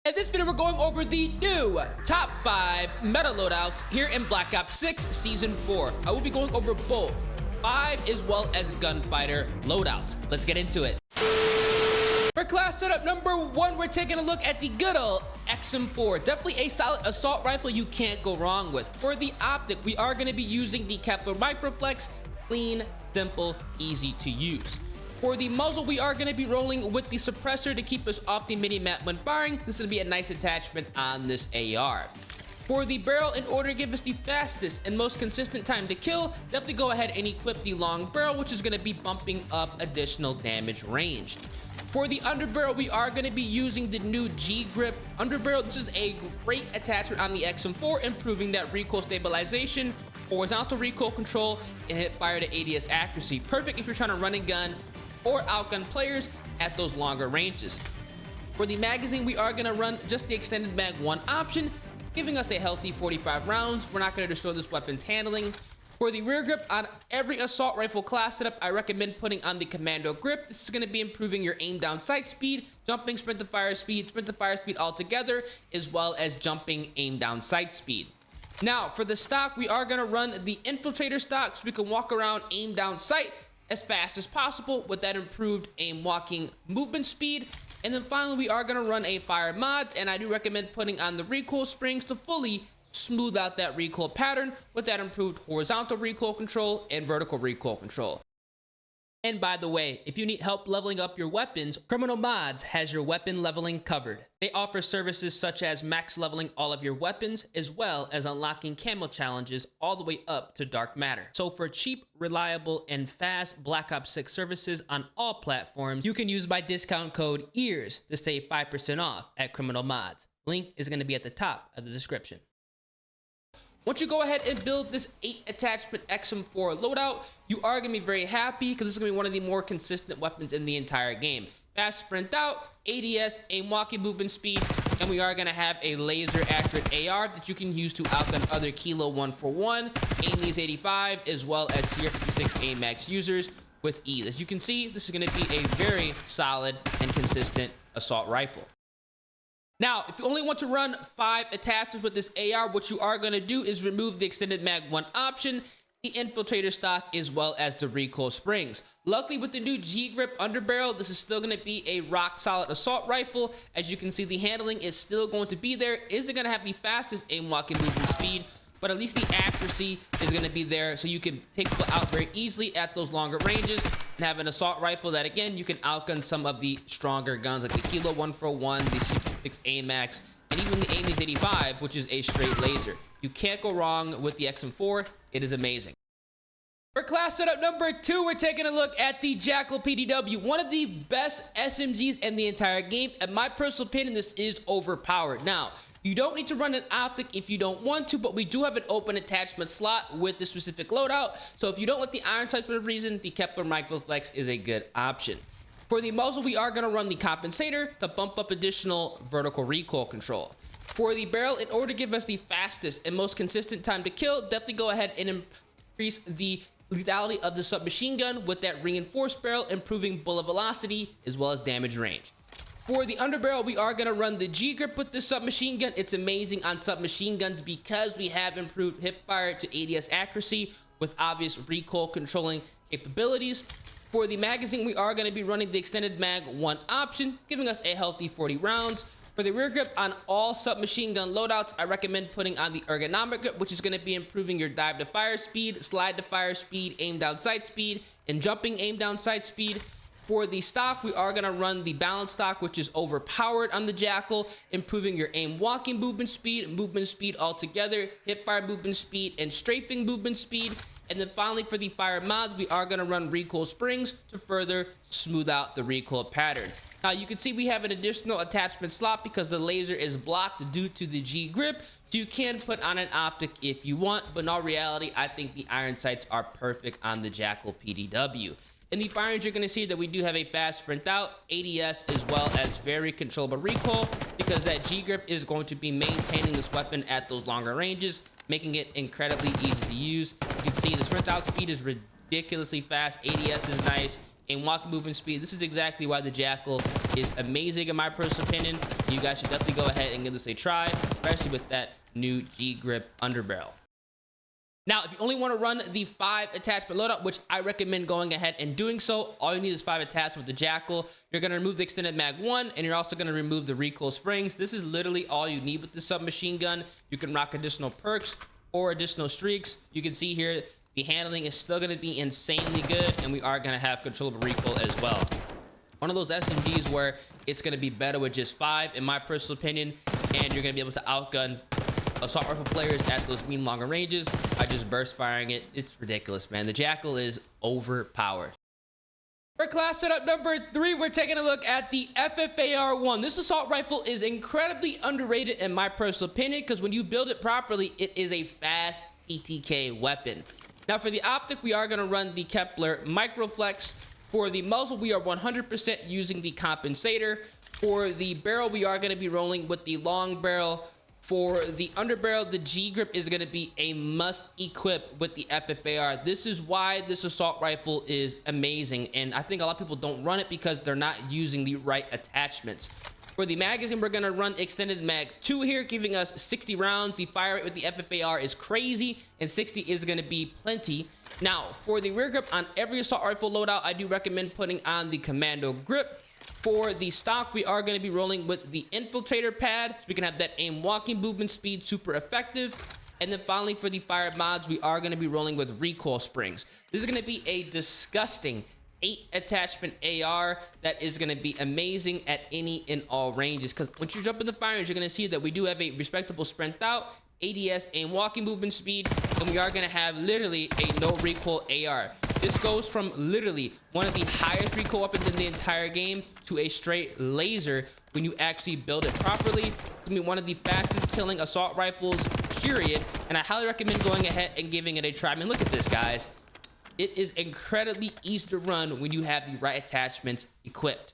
In this video, we're going over the new top 5 meta loadouts here in Black Ops 6 Season 4. I will be going over both 5 as well as gunfighter loadouts. Let's get into it. For class setup number 1, we're taking a look at the good old XM4. Definitely a solid assault rifle you can't go wrong with. For the optic, we are going to be using the Kepler Microflex. Clean, simple, easy to use. For the muzzle, we are going to be rolling with the suppressor to keep us off the mini-map when firing. This is going to be a nice attachment on this AR. For the barrel, in order to give us the fastest and most consistent time to kill, definitely go ahead and equip the long barrel, which is going to be bumping up additional damage range. For the underbarrel, we are going to be using the new G-Grip underbarrel. This is a great attachment on the XM4, improving that recoil stabilization, horizontal recoil control, and hip fire to ADS accuracy. Perfect if you're trying to run and gun or outgun players at those longer ranges. For the magazine, we are going to run just the extended mag 1 option, giving us a healthy 45 rounds. We're not going to destroy this weapon's handling. For the rear grip, on every assault rifle class setup, I recommend putting on the commando grip. This is going to be improving your aim down sight speed, jumping sprint to fire speed altogether, as well as jumping aim down sight speed. Now, for the stock, we are going to run the infiltrator stock so we can walk around aim down sight as fast as possible with that improved aim walking movement speed. And then finally, we are going to run a fire mods, and I do recommend putting on the recoil springs to fully smooth out that recoil pattern with that improved horizontal recoil control and vertical recoil control. And by the way, if you need help leveling up your weapons, Criminal Mods has your weapon leveling covered. They offer services such as max leveling all of your weapons, as well as unlocking camo challenges all the way up to Dark Matter. So for cheap, reliable, and fast Black Ops 6 services on all platforms, you can use my discount code EARS to save 5% off at Criminal Mods. Link is going to be at the top of the description. Once you go ahead and build this 8 attachment XM4 loadout, you are going to be very happy because this is going to be one of the more consistent weapons in the entire game. Fast sprint out, ADS, aim walking movement speed, and we are going to have a laser accurate AR that you can use to outgun other Kilo 141, Amy's 85, as well as CR56 AMAX users with ease. As you can see, this is going to be a very solid and consistent assault rifle. Now, if you only want to run 5 attachments with this AR, what you are going to do is remove the extended mag 1 option, the infiltrator stock, as well as the recoil springs. Luckily, with the new G-Grip underbarrel, this is still going to be a rock solid assault rifle. As you can see, the handling is still going to be there. Isn't going to have the fastest aim walking movement speed, but at least the accuracy is going to be there, so you can take people out very easily at those longer ranges and have an assault rifle that, again, you can outgun some of the stronger guns like the Kilo 141, the CR56 AMAX, and even the Amy's 85, which is a straight laser. You can't go wrong with the XM4. It is amazing. For class setup number 2, we're taking a look at the JACKAL PDW, one of the best SMGs in the entire game. In my personal opinion, this is overpowered. Now, you don't need to run an optic if you don't want to, but we do have an open attachment slot with the specific loadout. So if you don't like the iron sights for whatever reason, the Kepler Microflex is a good option. For the muzzle, we are going to run the compensator to bump up additional vertical recoil control. For the barrel, in order to give us the fastest and most consistent time to kill, definitely go ahead and increase the lethality of the submachine gun with that reinforced barrel, improving bullet velocity as well as damage range. For the underbarrel, we are going to run the G-Grip with the submachine gun. It's amazing on submachine guns because we have improved hip fire to ADS accuracy with obvious recoil controlling capabilities. For the magazine, we are going to be running the extended mag 1 option, giving us a healthy 40 rounds. For the rear grip on all submachine gun loadouts, I recommend putting on the ergonomic grip, which is going to be improving your dive to fire speed, slide to fire speed, aim down sight speed, and jumping aim down sight speed. For the stock, we are going to run the balance stock, which is overpowered on the JACKAL, improving your aim walking movement speed altogether, hip fire movement speed, and strafing movement speed. And then finally, for the fire mods, we are going to run recoil springs to further smooth out the recoil pattern. Now, you can see we have an additional attachment slot because the laser is blocked due to the G-Grip. So you can put on an optic if you want, but in all reality, I think the iron sights are perfect on the JACKAL PDW. In the firearms, you're going to see that we do have a fast sprint out, ADS, as well as very controllable recoil, because that G-Grip is going to be maintaining this weapon at those longer ranges, making it incredibly easy to use. You can see the sprint out speed is ridiculously fast, ADS is nice, and walking movement speed. This is exactly why the Jackal is amazing in my personal opinion. You guys should definitely go ahead and give this a try, especially with that new G grip underbarrel. Now, if you only want to run the 5 attachment loadout, which I recommend going ahead and doing so, all you need is 5 attachments with the Jackal. You're going to remove the extended mag 1, and you're also going to remove the recoil springs. This is literally all you need with the submachine gun. You can rock additional perks or additional streaks. You can see here, the handling is still going to be insanely good, and we are going to have controllable recoil as well. One of those SMGs where it's going to be better with just 5, in my personal opinion, and you're going to be able to outgun assault rifle players at those mean longer ranges by just burst firing it. It's ridiculous, man. The Jackal is overpowered. For class setup number 3, we're taking a look at the FFAR-1. This assault rifle is incredibly underrated in my personal opinion, because when you build it properly, it is a fast TTK weapon. Now for the optic, we are going to run the Kepler Microflex. For the muzzle, we are 100% using the compensator. For the barrel, we are going to be rolling with the long barrel. For the underbarrel, the G grip is going to be a must equip with the FFAR. This is why this assault rifle is amazing, and I think a lot of people don't run it because they're not using the right attachments. For the magazine, we're going to run extended mag 2 here, giving us 60 rounds. The fire rate with the FFAR is crazy, and 60 is going to be plenty. Now, for the rear grip on every assault rifle loadout, I do recommend putting on the commando grip. For the stock, we are going to be rolling with the infiltrator pad, so we can have that aim walking movement speed super effective. And then finally, for the fire mods, we are going to be rolling with recoil springs. This is going to be a disgusting 8 attachment AR that is going to be amazing at any and all ranges, because once you jump in the fire range, you're going to see that we do have a respectable sprint out, ADS, aim walking movement speed, and we are going to have literally a no recoil AR. This goes from literally one of the highest recoil weapons in the entire game to a straight laser when you actually build it properly. It's going to be one of the fastest killing assault rifles, period, and I highly recommend going ahead and giving it a try. I mean, look at this, guys. It is incredibly easy to run when you have the right attachments equipped.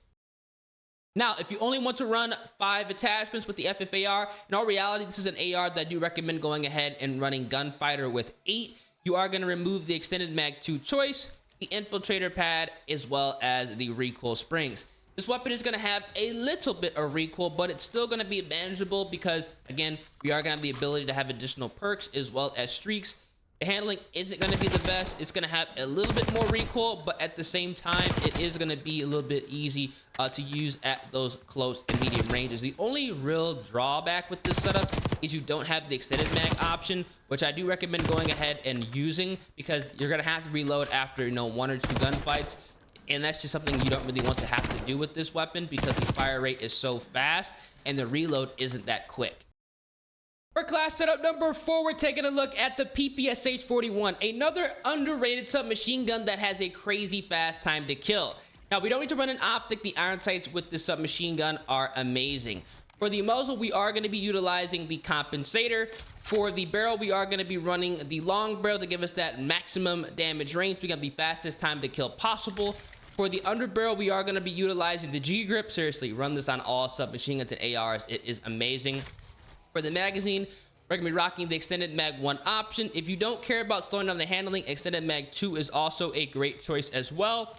Now, if you only want to run 5 attachments with the FFAR, in all reality, this is an AR that I do recommend going ahead and running Gunfighter with 8. You are going to remove the extended mag 2 choice, the infiltrator pad, as well as the recoil springs. This weapon is going to have a little bit of recoil, but it's still going to be manageable because, again, we are going to have the ability to have additional perks as well as streaks. The handling isn't going to be the best. It's going to have a little bit more recoil, but at the same time, it is going to be a little bit easy to use at those close and medium ranges. The only real drawback with this setup is you don't have the extended mag option, which I do recommend going ahead and using because you're going to have to reload after, 1 or 2 gunfights. And that's just something you don't really want to have to do with this weapon because the fire rate is so fast and the reload isn't that quick. For class setup number 4, we're taking a look at the PPSH 41, another underrated submachine gun that has a crazy fast time to kill. Now, we don't need to run an optic. The iron sights with this submachine gun are amazing. For the muzzle, we are going to be utilizing the compensator. For the barrel, we are going to be running the long barrel to give us that maximum damage range. We got the fastest time to kill possible. For the underbarrel, we are going to be utilizing the G grip. Seriously, run this on all submachine guns and ARs. It is amazing. For the magazine, we're going to be rocking the extended mag 1 option. If you don't care about slowing down the handling, extended mag 2 is also a great choice as well.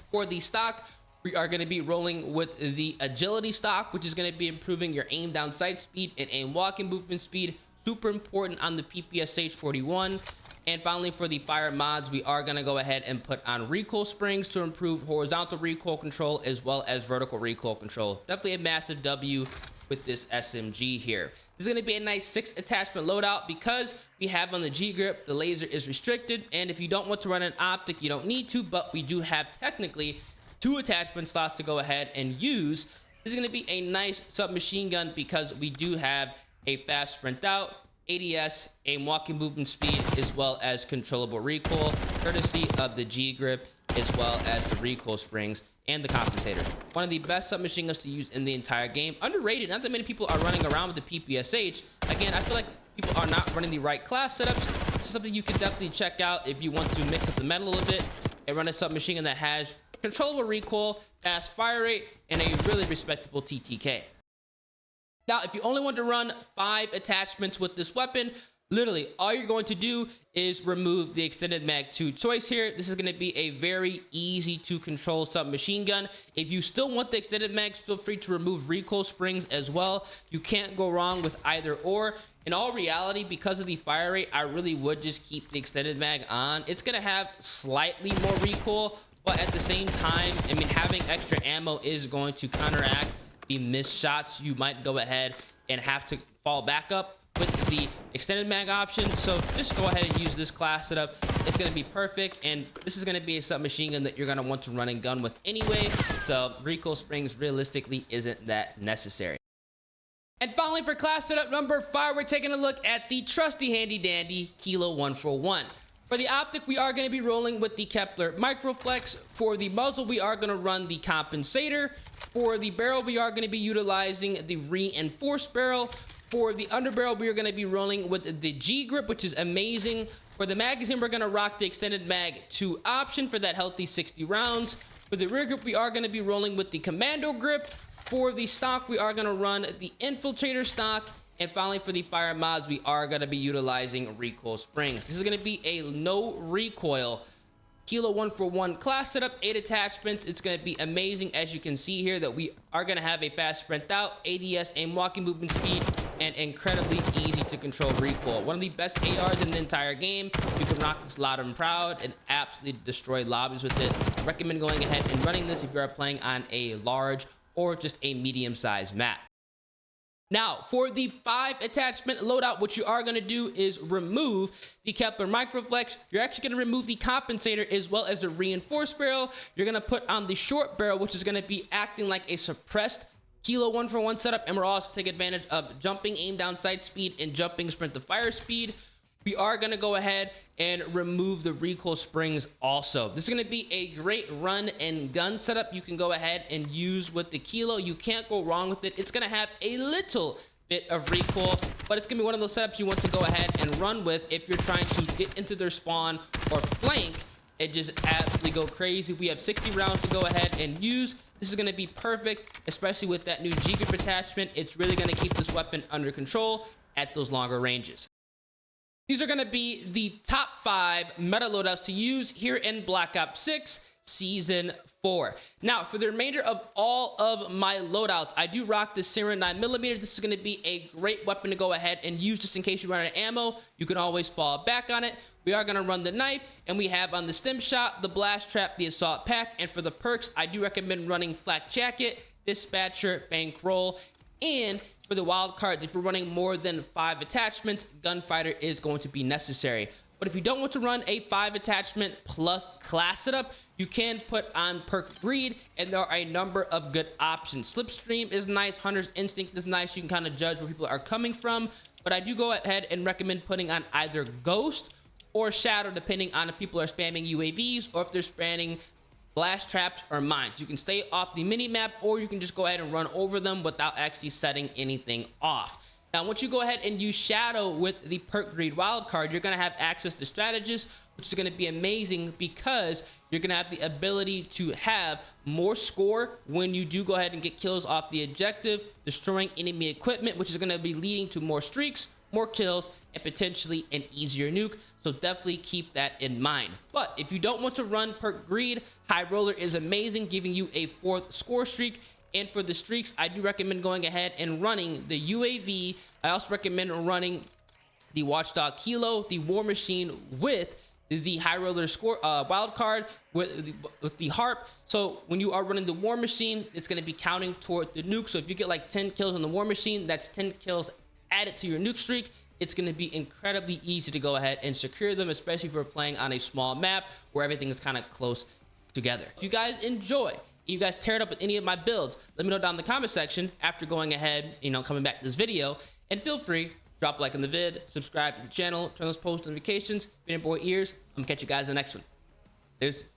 For the stock, we are going to be rolling with the agility stock, which is going to be improving your aim down sight speed and aim walking movement speed. Super important on the PPSH 41. And finally, for the fire mods, we are going to go ahead and put on recoil springs to improve horizontal recoil control as well as vertical recoil control. Definitely a massive W with this SMG here. This is going to be a nice 6 attachment loadout because we have on the G grip, the laser is restricted. And if you don't want to run an optic, you don't need to, but we do have technically 2 attachment slots to go ahead and use. This is going to be a nice submachine gun because we do have a fast sprint out, ADS, aim walking movement speed, as well as controllable recoil, courtesy of the G grip, as well as the recoil springs and the compensator. One of the best submachine guns to use in the entire game. Underrated. Not that many people are running around with the PPSH. Again, I feel like people are not running the right class setups. This is something you can definitely check out if you want to mix up the metal a little bit and run a submachine gun that has controllable recoil, fast fire rate, and a really respectable TTK. Now, if you only want to run 5 attachments with this weapon, Literally, all you're going to do is remove the extended mag 2 choice here. This is going to be a very easy to control submachine gun. If you still want the extended mags, feel free to remove recoil springs as well. You can't go wrong with either or. In all reality, because of the fire rate, I really would just keep the extended mag on. It's going to have slightly more recoil, but at the same time, I mean, having extra ammo is going to counteract the missed shots. You might go ahead and have to fall back up with the extended mag option. So just go ahead and use this class setup. It's going to be perfect, and this is going to be a submachine gun that you're going to want to run and gun with anyway, so recoil springs realistically isn't that necessary. And finally, for class setup number 5, we're taking a look at the trusty handy dandy Kilo 141. For the optic, we are going to be rolling with the Kepler Microflex. For the muzzle, we are going to run the compensator. For the barrel, we are going to be utilizing the reinforced barrel. For the underbarrel, we are going to be rolling with the G grip, which is amazing. For the magazine, we're going to rock the extended mag 2 option for that healthy 60 rounds. For the rear grip, we are going to be rolling with the commando grip. For the stock, we are going to run the infiltrator stock. And finally, for the fire mods, we are going to be utilizing recoil springs. This is going to be a no recoil Kilo 141 class setup, 8 attachments. It's going to be amazing. As you can see here, that we are going to have a fast sprint out, ADS, aim walking movement speed, and incredibly easy to control recoil. One of the best ARs in the entire game. You can rock this loud and proud and absolutely destroy lobbies with it. I recommend going ahead and running this if you are playing on a large or just a medium-sized map. Now, for the 5 attachment loadout, what you are going to do is remove the Kepler Microflex. You're actually going to remove the compensator as well as the reinforced barrel. You're going to put on the short barrel, which is going to be acting like a suppressed Kilo 141 setup, and we're also take advantage of jumping aim down sight speed and jumping sprint to fire speed. We are going to go ahead and remove the recoil springs also. This is going to be a great run and gun setup you can go ahead and use with the Kilo. You can't go wrong with it. It's going to have a little bit of recoil, but it's going to be one of those setups you want to go ahead and run with if you're trying to get into their spawn or flank and just absolutely go crazy. We have 60 rounds to go ahead and use. This is going to be perfect, especially with that new G-grip attachment. It's really going to keep this weapon under control at those longer ranges. These are going to be the top 5 meta loadouts to use here in Black Ops 6 Season 4. Now, for the remainder of all of my loadouts, I do rock the Siren 9mm. This is going to be a great weapon to go ahead and use just in case you run out of ammo. You can always fall back on it. We are going to run the knife, and we have on the stim shot, the blast trap, the assault pack, and for the perks, I do recommend running flak jacket, dispatcher, bankroll, and for the wild cards, if you're running more than 5 attachments, gunfighter is going to be necessary. But if you don't want to run a 5 attachment plus class setup, you can put on perk greed, and there are a number of good options. Slipstream is nice, Hunter's Instinct is nice. You can kind of judge where people are coming from, but I do go ahead and recommend putting on either Ghost or Shadow, depending on if people are spamming UAVs or if they're spamming blast traps or mines. You can stay off the mini map, or you can just go ahead and run over them without actually setting anything off. Now, once you go ahead and use Shadow with the perk greed wildcard, you're going to have access to strategists, which is going to be amazing because you're going to have the ability to have more score when you do go ahead and get kills off the objective, destroying enemy equipment, which is going to be leading to more streaks, more kills, and potentially an easier nuke. So definitely keep that in mind. But if you don't want to run perk greed, High Roller is amazing, giving you a 4th score streak. And for the streaks, I do recommend going ahead and running the UAV. I also recommend running the Watchdog Kilo, the War Machine with the High Roller score wild card with the Harp. So when you are running the War Machine, it's going to be counting toward the nuke. So if you get like 10 kills on the War Machine, that's 10 kills added to your nuke streak. It's going to be incredibly easy to go ahead and secure them, especially if you're playing on a small map where everything is kind of close together. If you guys enjoy, you guys tear it up with any of my builds, let me know down in the comment section after going ahead, coming back to this video. And feel free, drop a like on the vid, subscribe to the channel, turn those post notifications, been your boy Ears. I'm gonna catch you guys in the next one. Deuces.